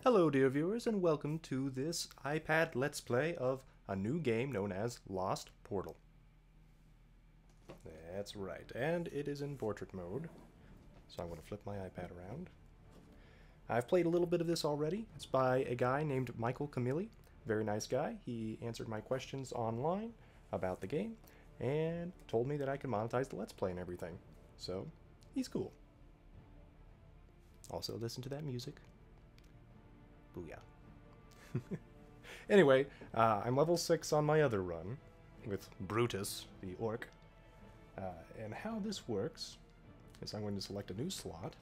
Hello dear viewers and welcome to this iPad Let's Play of a new game known as Lost Portal. That's right, and it is in portrait mode, so I'm going to flip my iPad around. I've played a little bit of this already. It's by a guy named Mike Camilli, very nice guy. He answered my questions online about the game and told me that I could monetize the Let's Play and everything, so he's cool. Also listen to that music. Booyah. Anyway, I'm level 6 on my other run with Brutus, the orc. And how this works is I'm going to select a new slot.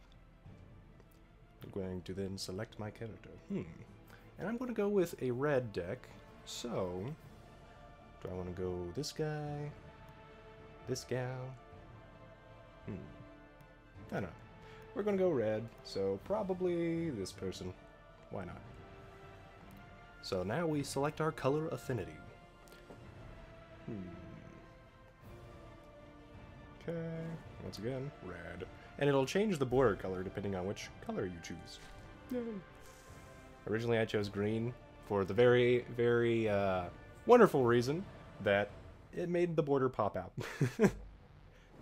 I'm going to then select my character. And I'm going to go with a red deck. So, do I want to go this guy? This gal? I don't know. We're going to go red, so probably this person. Why not? So now we select our color affinity. Okay, once again, red. And it'll change the border color depending on which color you choose. Yay. Originally I chose green for the very, very wonderful reason that it made the border pop out.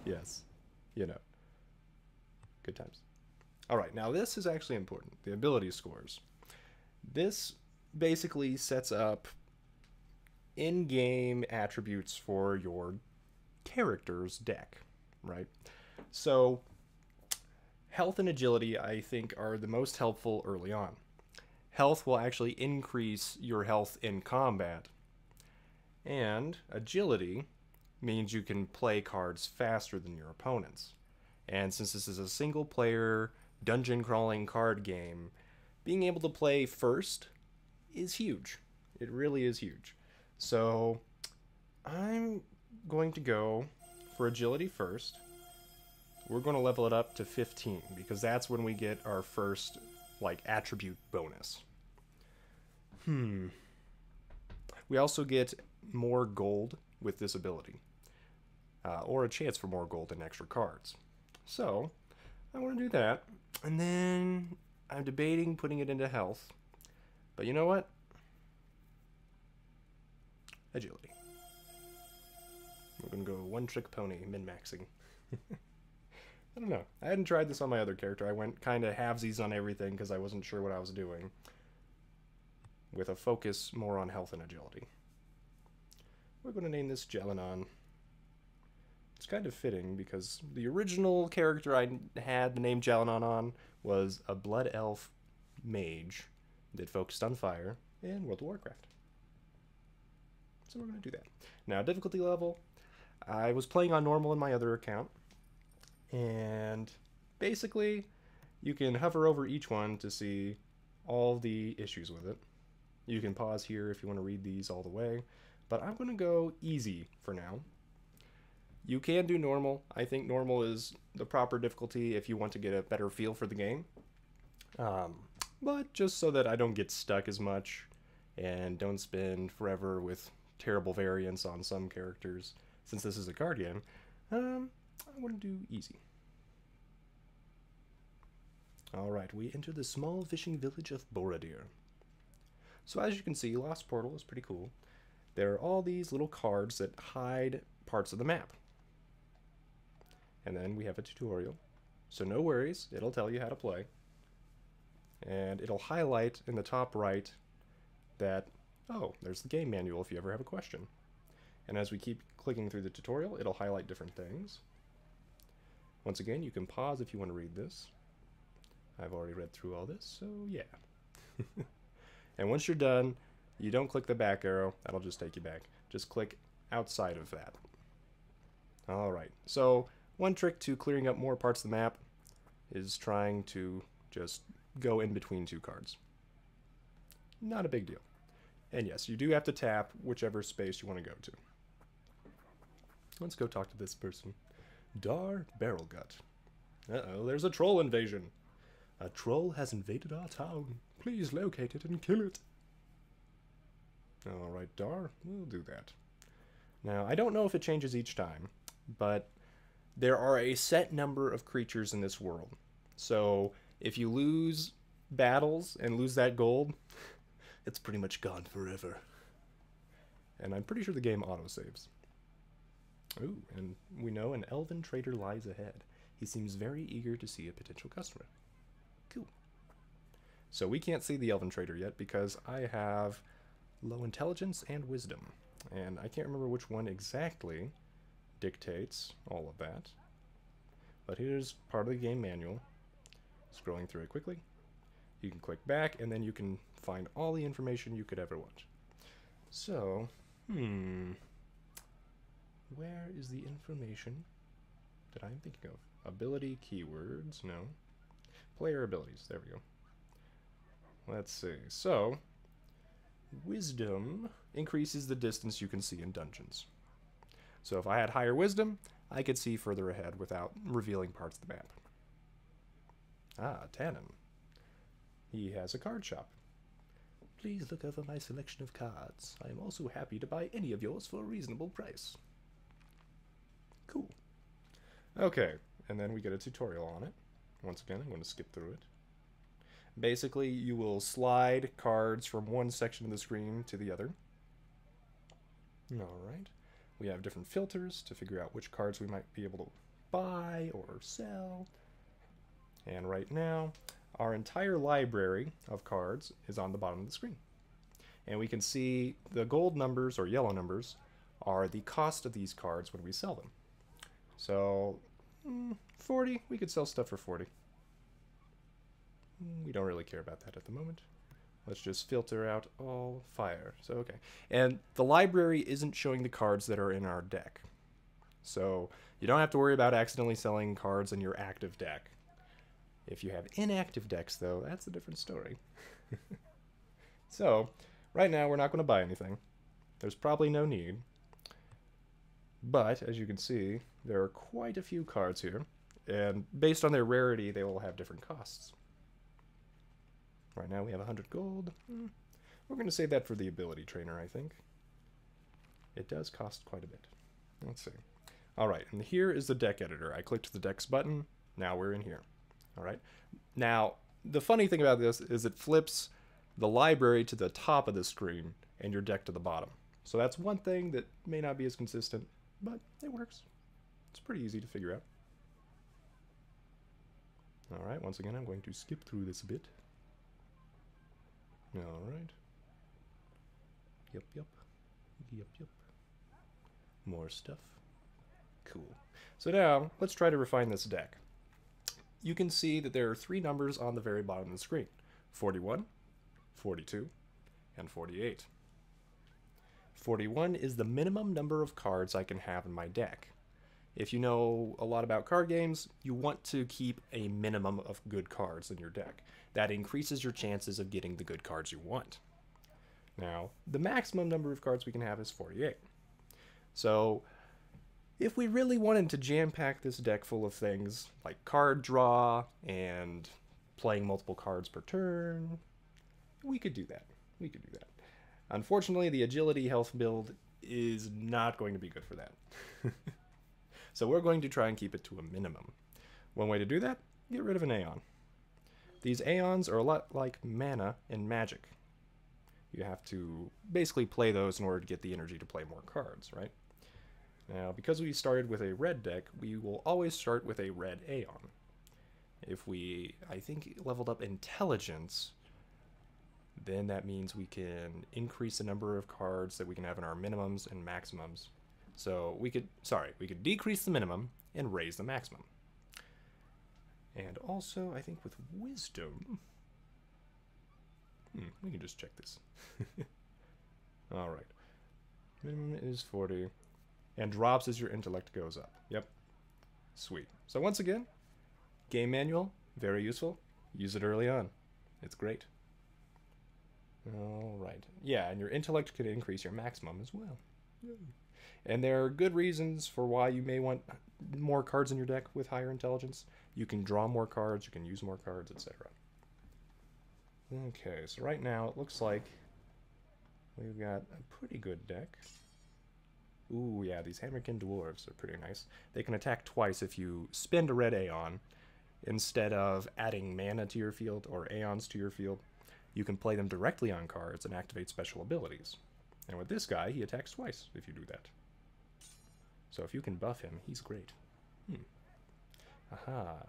Yes, you know. Good times. Alright, now this is actually important. The ability scores. This basically sets up in-game attributes for your character's deck, right? So, health and agility, I think, are the most helpful early on. Health will actually increase your health in combat, and agility means you can play cards faster than your opponents. And since this is a single-player, dungeon-crawling card game, being able to play first is huge. It really is huge. So I'm going to go for agility first. We're going to level it up to 15 because that's when we get our first attribute bonus. We also get more gold with this ability. Or a chance for more gold and extra cards. So I want to do that. And then I'm debating putting it into health. But you know what? Agility. We're going to go one-trick pony, min-maxing. I don't know. I hadn't tried this on my other character. I went kind of halvesies on everything because I wasn't sure what I was doing. With a focus more on health and agility. We're going to name this Jalinon. It's kind of fitting because the original character I had the name Jalinon on was a blood elf mage that focused on fire in World of Warcraft. So we're going to do that. Now, difficulty level. I was playing on normal in my other account. And basically, you can hover over each one to see all the issues with it. You can pause here if you want to read these all the way. But I'm going to go easy for now. You can do normal. I think normal is the proper difficulty if you want to get a better feel for the game. But just so that I don't get stuck as much and don't spend forever with terrible variants on some characters, since this is a card game, I want to do easy. Alright, we enter the small fishing village of Borodir. So as you can see, Lost Portal is pretty cool. There are all these little cards that hide parts of the map. And then we have a tutorial. So no worries, it'll tell you how to play. And it'll highlight in the top right that, oh, there's the game manual if you ever have a question. And as we keep clicking through the tutorial, it'll highlight different things. Once again, you can pause if you want to read this. I've already read through all this, so yeah. And once you're done, you don't click the back arrow, that'll just take you back. Just click outside of that. Alright, so one trick to clearing up more parts of the map is trying to just go in between two cards. Not a big deal. And yes, you do have to tap whichever space you want to go to. Let's go talk to this person. Dar Barrelgut. Uh-oh, there's a troll invasion. A troll has invaded our town. Please locate it and kill it. Alright, Dar, we'll do that. Now, I don't know if it changes each time, but there are a set number of creatures in this world. So, if you lose battles and lose that gold, it's pretty much gone forever. And I'm pretty sure the game autosaves. Ooh, and we know an elven trader lies ahead. He seems very eager to see a potential customer. Cool. So we can't see the elven trader yet because I have low intelligence and wisdom. And I can't remember which one exactly dictates all of that. But here's part of the game manual. Scrolling through it quickly. You can click back and then you can find all the information you could ever want. So, where is the information that I'm thinking of? Ability keywords, no. Player abilities, there we go. Let's see. So, wisdom increases the distance you can see in dungeons. So if I had higher wisdom, I could see further ahead without revealing parts of the map. Ah, Tannen. He has a card shop. Please look over my selection of cards. I am also happy to buy any of yours for a reasonable price. Cool. Okay, and then we get a tutorial on it. Once again, I'm going to skip through it. Basically, you will slide cards from one section of the screen to the other. Alright. We have different filters to figure out which cards we might be able to buy or sell. And right now, our entire library of cards is on the bottom of the screen. And we can see the gold numbers or yellow numbers are the cost of these cards when we sell them. So, 40, we could sell stuff for 40. We don't really care about that at the moment. Let's just filter out all fire. So, okay. And the library isn't showing the cards that are in our deck. So, you don't have to worry about accidentally selling cards in your active deck. If you have inactive decks, though, that's a different story. So, right now, we're not going to buy anything. There's probably no need. But, as you can see, there are quite a few cards here. And based on their rarity, they will have different costs. Right now, we have 100 gold. We're going to save that for the ability trainer, I think. It does cost quite a bit. Let's see. Alright, and here is the deck editor. I clicked the decks button. Now we're in here. Alright. Now, the funny thing about this is it flips the library to the top of the screen and your deck to the bottom. So that's one thing that may not be as consistent, but it works. It's pretty easy to figure out. Alright, once again, I'm going to skip through this a bit. Alright. Yep. More stuff. Cool. So now, let's try to refine this deck. You can see that there are 3 numbers on the very bottom of the screen. 41, 42, and 48. 41 is the minimum number of cards I can have in my deck. If you know a lot about card games, you want to keep a minimum of good cards in your deck. That increases your chances of getting the good cards you want. Now, the maximum number of cards we can have is 48. So, if we really wanted to jam-pack this deck full of things like card draw and playing multiple cards per turn, we could do that. Unfortunately, the agility health build is not going to be good for that. So we're going to try and keep it to a minimum. One way to do that, get rid of an Aeon. These Aeons are a lot like mana in Magic. You have to basically play those in order to get the energy to play more cards, right? Now, because we started with a red deck, we will always start with a red Aeon. If we, I think, leveled up Intelligence, then that means we can increase the number of cards that we can have in our minimums and maximums. So we could decrease the minimum and raise the maximum. And also, I think with Wisdom, we can just check this. Alright. Minimum is 40. And drops as your intellect goes up. Yep. Sweet. So once again, game manual, very useful. Use it early on. It's great. Alright. Yeah, and your intellect could increase your maximum as well. Yay. And there are good reasons for why you may want more cards in your deck with higher intelligence. You can draw more cards, you can use more cards, etc. Okay, so right now it looks like we've got a pretty good deck. Ooh, yeah, these Hammerkin Dwarves are pretty nice. They can attack twice if you spend a red Aeon, instead of adding mana to your field or Aeons to your field, you can play them directly on cards and activate special abilities. And with this guy, he attacks twice if you do that. So if you can buff him, he's great. Aha.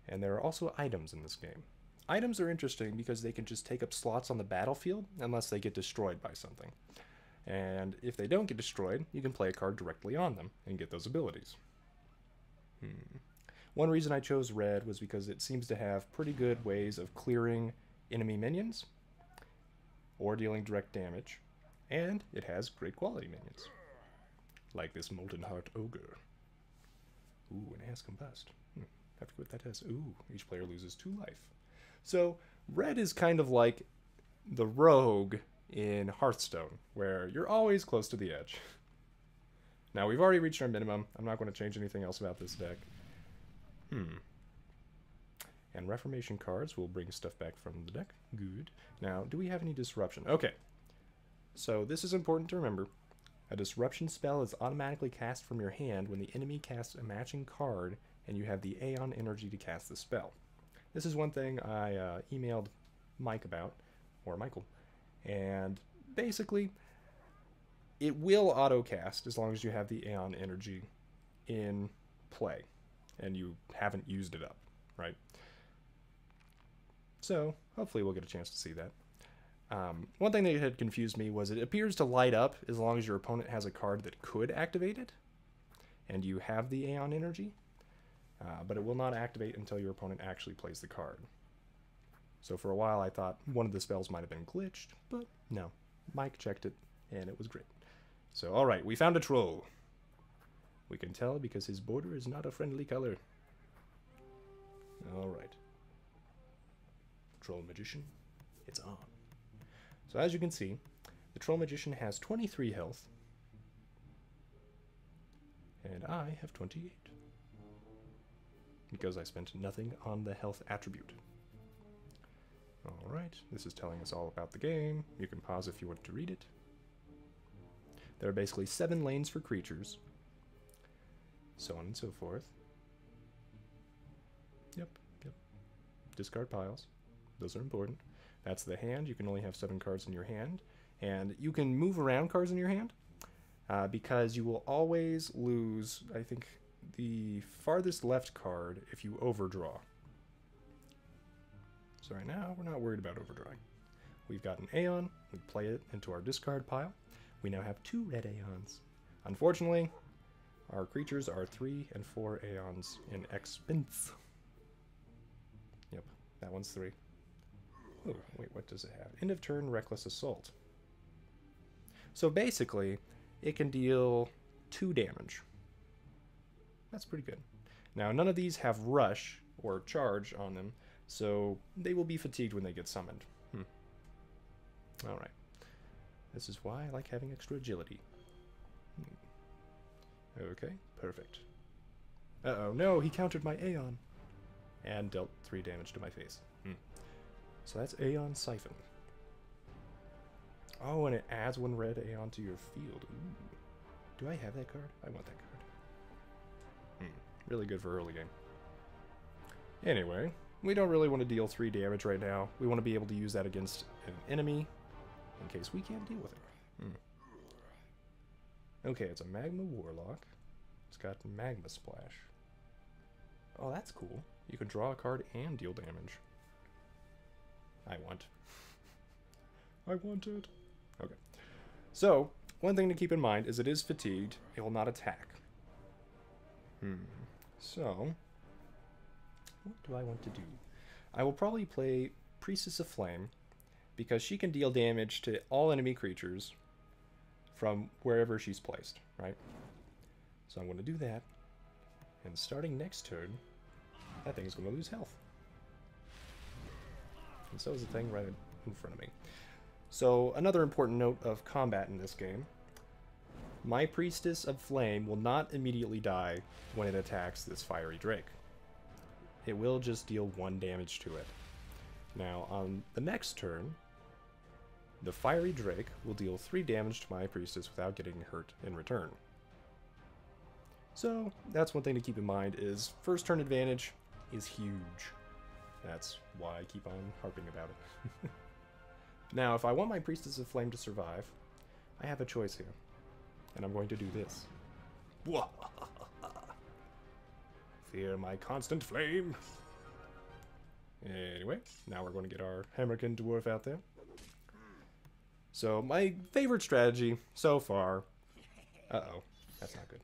And there are also items in this game. Items are interesting because they can just take up slots on the battlefield unless they get destroyed by something. And if they don't get destroyed, you can play a card directly on them and get those abilities. One reason I chose red was because it seems to have pretty good ways of clearing enemy minions or dealing direct damage, and it has great quality minions, like this Molten Heart Ogre. Ooh, and it has Combust. I forget what that is. Ooh, each player loses 2 life. So, red is kind of like the rogue in Hearthstone, where you're always close to the edge. Now, we've already reached our minimum. I'm not going to change anything else about this deck. And Reformation cards will bring stuff back from the deck. Good. Now, do we have any disruption? Okay. So, this is important to remember. A disruption spell is automatically cast from your hand when the enemy casts a matching card and you have the Aeon energy to cast the spell. This is one thing I emailed Mike about, or Michael, and basically it will auto-cast as long as you have the Aeon energy in play and you haven't used it up, right? So hopefully we'll get a chance to see that. One thing that had confused me was it appears to light up as long as your opponent has a card that could activate it, and you have the Aeon energy, but it will not activate until your opponent actually plays the card. So for a while I thought one of the spells might have been glitched, but no. Mike checked it, and it was great. So alright, we found a troll. We can tell because his border is not a friendly color. Alright. Troll Magician, it's on. So as you can see, the Troll Magician has 23 health, and I have 28, because I spent nothing on the health attribute. Alright, this is telling us all about the game. You can pause if you want to read it. There are basically 7 lanes for creatures, so on and so forth. Yep. Discard piles. Those are important. That's the hand. You can only have 7 cards in your hand. And you can move around cards in your hand because you will always lose, I think, the farthest left card if you overdraw. So right now, we're not worried about overdrawing. We've got an Aeon. We play it into our discard pile. We now have 2 red Aeons. Unfortunately, our creatures are 3 and 4 Aeons in expense. Yep, that one's 3. Oh, wait, what does it have? End of turn, Reckless Assault. So basically, it can deal 2 damage. That's pretty good. Now, none of these have Rush or Charge on them, so they will be fatigued when they get summoned. Alright. This is why I like having extra agility. Okay, perfect. Uh-oh, no, he countered my Aeon. And dealt 3 damage to my face. So that's Aeon Siphon. Oh, and it adds 1 red Aeon to your field. Ooh. Do I have that card? I want that card. Really good for early game. Anyway, we don't really want to deal 3 damage right now. We want to be able to use that against an enemy in case we can't deal with it. Okay, it's a Magma Warlock. It's got Magma Splash. Oh, that's cool. You can draw a card and deal damage. I want it. Okay. So, one thing to keep in mind is it is fatigued. It will not attack. So, what do I want to do? I will probably play Priestess of Flame because she can deal damage to all enemy creatures from wherever she's placed, right? So I'm going to do that. And starting next turn, that thing is going to lose health. And so is the thing right in front of me. So another important note of combat in this game. My Priestess of Flame will not immediately die when it attacks this Fiery Drake. It will just deal 1 damage to it. Now, on the next turn, the Fiery Drake will deal 3 damage to my Priestess without getting hurt in return. So, that's one thing to keep in mind is first turn advantage, is huge. That's why I keep on harping about it. Now, if I want my Priestess of Flame to survive, I have a choice here. And I'm going to do this. Fear my constant flame. Anyway, now we're going to get our Hammerkin Dwarf out there. So, my favorite strategy so far... Uh-oh, that's not good.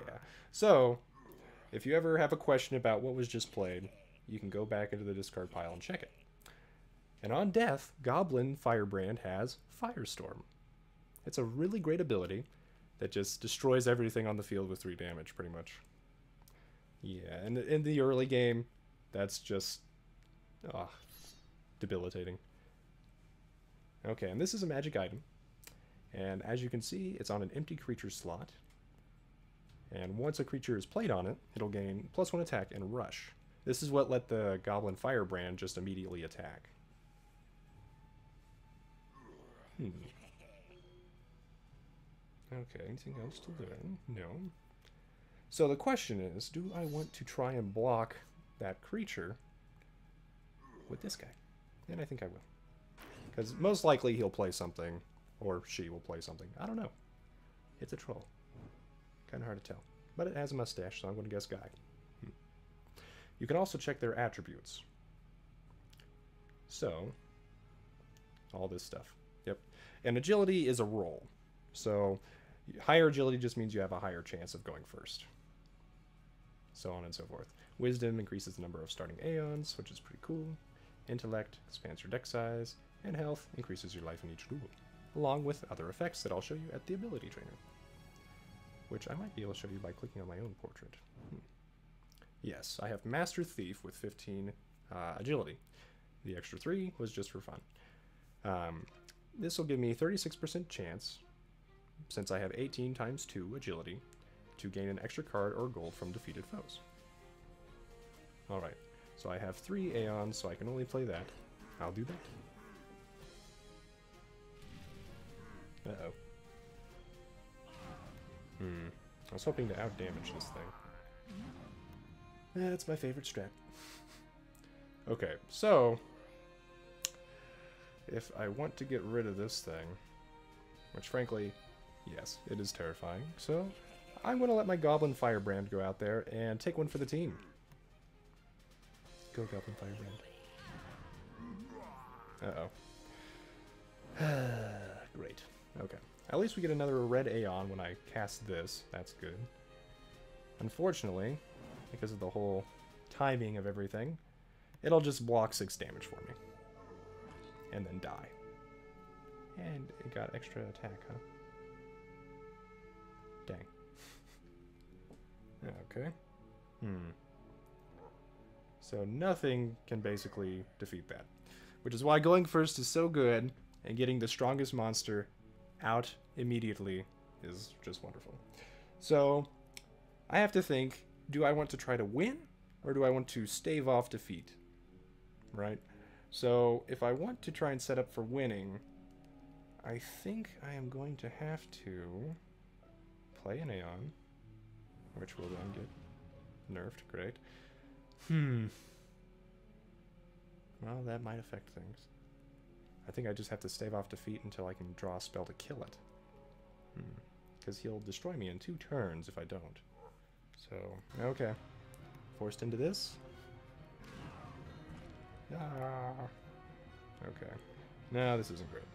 Yeah. So, if you ever have a question about what was just played, you can go back into the discard pile and check it. And on death, Goblin Firebrand has Firestorm. It's a really great ability that just destroys everything on the field with 3 damage, pretty much. Yeah, and in the early game, that's just... debilitating. Okay, and this is a magic item. And as you can see, it's on an empty creature slot. And once a creature is played on it, it'll gain +1 attack and rush. This is what let the Goblin Firebrand just immediately attack. Okay, anything else to learn? No. So the question is, do I want to try and block that creature with this guy? And I think I will. Because most likely he'll play something, or she will play something. I don't know. It's a troll. Kind of hard to tell. But it has a mustache, so I'm going to guess guy. You can also check their attributes. So, all this stuff. Yep. And agility is a roll. So, higher agility just means you have a higher chance of going first. So on and so forth. Wisdom increases the number of starting Aeons, which is pretty cool. Intellect expands your deck size. And health increases your life in each duel. Along with other effects that I'll show you at the ability trainer. Which I might be able to show you by clicking on my own portrait. Yes, I have Master Thief with 15 agility. The extra 3 was just for fun. This will give me 36% chance, since I have 18 times 2 agility, to gain an extra card or gold from defeated foes. Alright, so I have 3 Aeons, so I can only play that. I'll do that. Uh-oh. I was hoping to outdamage this thing. That's my favorite strat. Okay, so if I want to get rid of this thing, which frankly, yes, it is terrifying, so I'm going to let my Goblin Firebrand go out there and take one for the team. Go Goblin Firebrand. Uh-oh. Great. Okay. At least we get another Red Aeon when I cast this. That's good. Unfortunately, because of the whole timing of everything, it'll just block 6 damage for me. And then die. And it got extra attack, huh? Dang. Okay. So nothing can basically defeat that. Which is why going first is so good, and getting the strongest monster out immediately is just wonderful. So, I have to think, do I want to try to win, or do I want to stave off defeat? Right? So, if I want to try and set up for winning, I think I am going to have to play an Aeon, which will then get nerfed. Great. Well, that might affect things. I think I just have to stave off defeat until I can draw a spell to kill it. Because he'll destroy me in 2 turns if I don't. So, okay. Forced into this. Okay. No, this isn't great.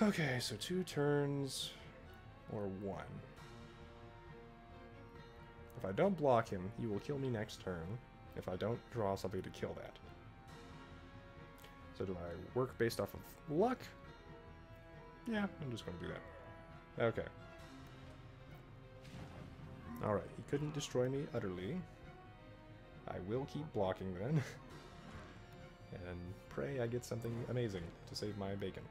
Okay, so 2 turns or 1. If I don't block him, he will kill me next turn. If I don't draw something to kill that. So do I work based off of luck? Yeah, I'm just going to do that. Okay. Alright, he couldn't destroy me utterly. I will keep blocking then. And pray I get something amazing to save my bacon.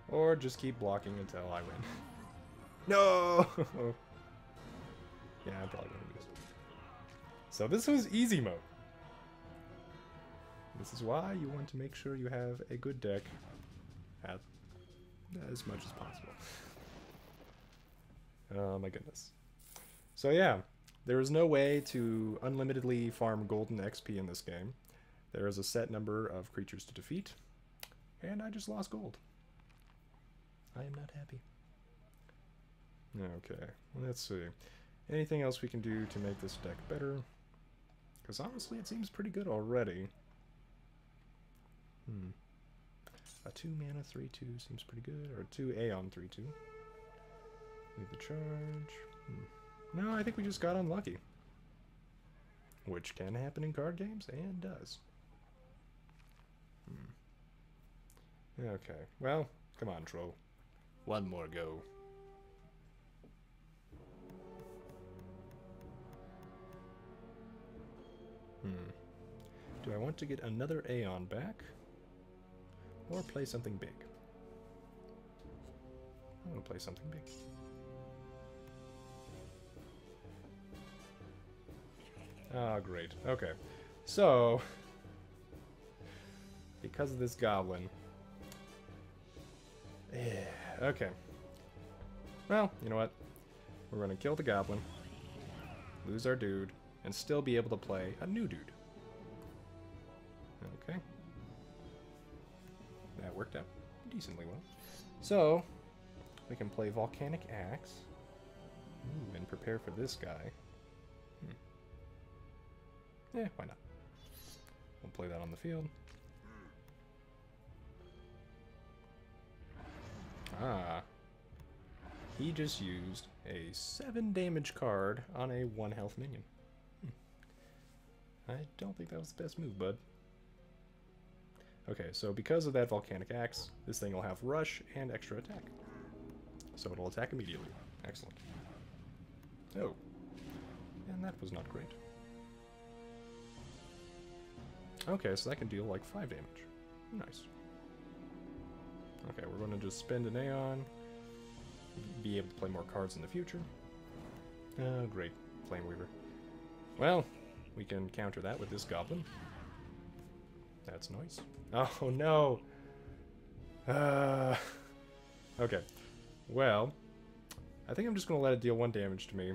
Or just keep blocking until I win. No! Yeah, I'm probably going to lose. So this was easy mode. This is why you want to make sure you have a good deck as much as possible. Oh my goodness. So yeah, there is no way to unlimitedly farm golden XP in this game. There is a set number of creatures to defeat, and I just lost gold. I am not happy. Okay, let's see. Anything else we can do to make this deck better? Because honestly, it seems pretty good already. A 2 mana 3/2 seems pretty good, or a 2 Aeon 3/2. Leave the charge. No, I think we just got unlucky. Which can happen in card games, and does. Okay, well, come on, troll. One more go. Do I want to get another Aeon back? Or play something big? I want to play something big. Ah, great. Okay. So, because of this goblin. Okay. Well, you know what? We're going to kill the goblin, lose our dude, and still be able to play a new dude. Okay. That worked out decently well. So, we can play Volcanic Axe. Ooh, and prepare for this guy. Yeah, why not? We'll play that on the field. Ah. He just used a 7 damage card on a 1 health minion. I don't think that was the best move, bud. Okay, so because of that Volcanic Axe, this thing will have rush and extra attack. So it'll attack immediately. Excellent. Oh. And that was not great. Okay, so that can deal like 5 damage. Nice. Okay, we're going to just spend an Aeon, be able to play more cards in the future. Oh, great. Flame Weaver. Well, we can counter that with this goblin. That's nice. Oh, no! Okay. Well, I think I'm just going to let it deal 1 damage to me.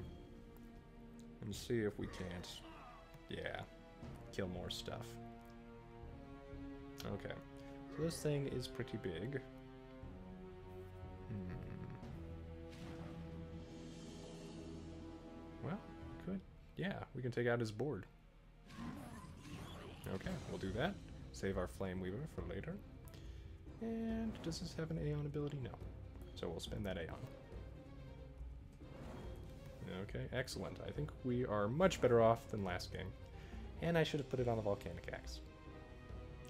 And see if we can't, yeah, kill more stuff. Okay. So this thing is pretty big. Well, could. Yeah, we can take out his board. Okay, we'll do that. Save our Flame Weaver for later. And does this have an Aeon ability? No. So we'll spend that Aeon. Okay, excellent. I think we are much better off than last game. And I should have put it on the Volcanic Axe.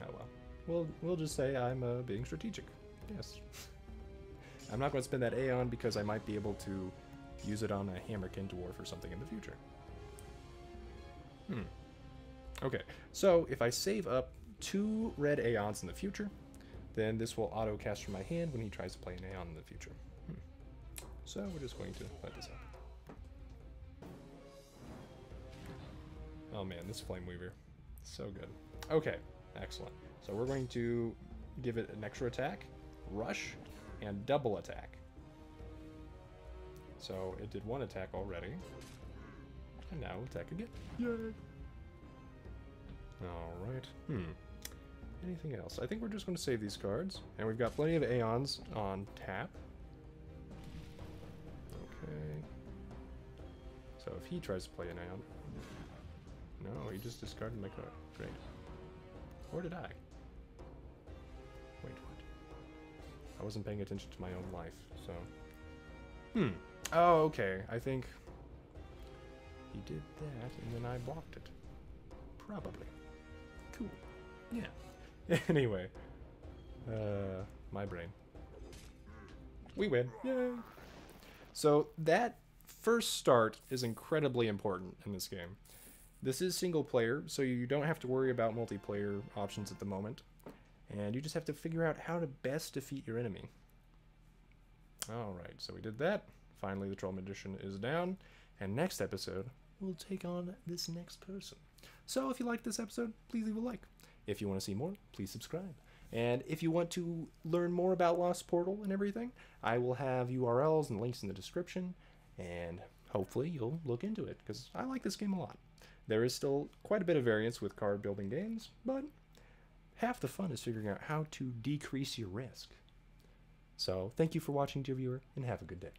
Oh well. We'll just say I'm being strategic. Yes. I'm not going to spend that Aeon because I might be able to use it on a Hammerkin Dwarf or something in the future. Okay, so if I save up 2 red Aeons in the future, then this will auto-cast from my hand when he tries to play an Aeon in the future. So we're just going to let this happen. Oh man, this Flame Weaver. So good. Okay, excellent. So we're going to give it an extra attack, rush, and double attack. So it did 1 attack already. And now attack again. Yay! Alright. Anything else? I think we're just going to save these cards. And we've got plenty of Aeons on tap. Okay. So if he tries to play an Aeon... No, he just discarded my card. Great. Or did I? Wait, what? I wasn't paying attention to my own life, so... Oh, okay. I think... he did that, and then I blocked it. Probably. Cool. Yeah. Anyway. My brain. We win. Yay! So, that first start is incredibly important in this game. This is single player, so you don't have to worry about multiplayer options at the moment. And you just have to figure out how to best defeat your enemy. Alright, so we did that. Finally, the Troll Magician is down. And next episode, we'll take on this next person. So if you liked this episode, please leave a like. If you want to see more, please subscribe. And if you want to learn more about Lost Portal and everything, I will have URLs and links in the description, and hopefully you'll look into it, because I like this game a lot. There is still quite a bit of variance with card building games, but half the fun is figuring out how to decrease your risk. So thank you for watching, dear viewer, and have a good day.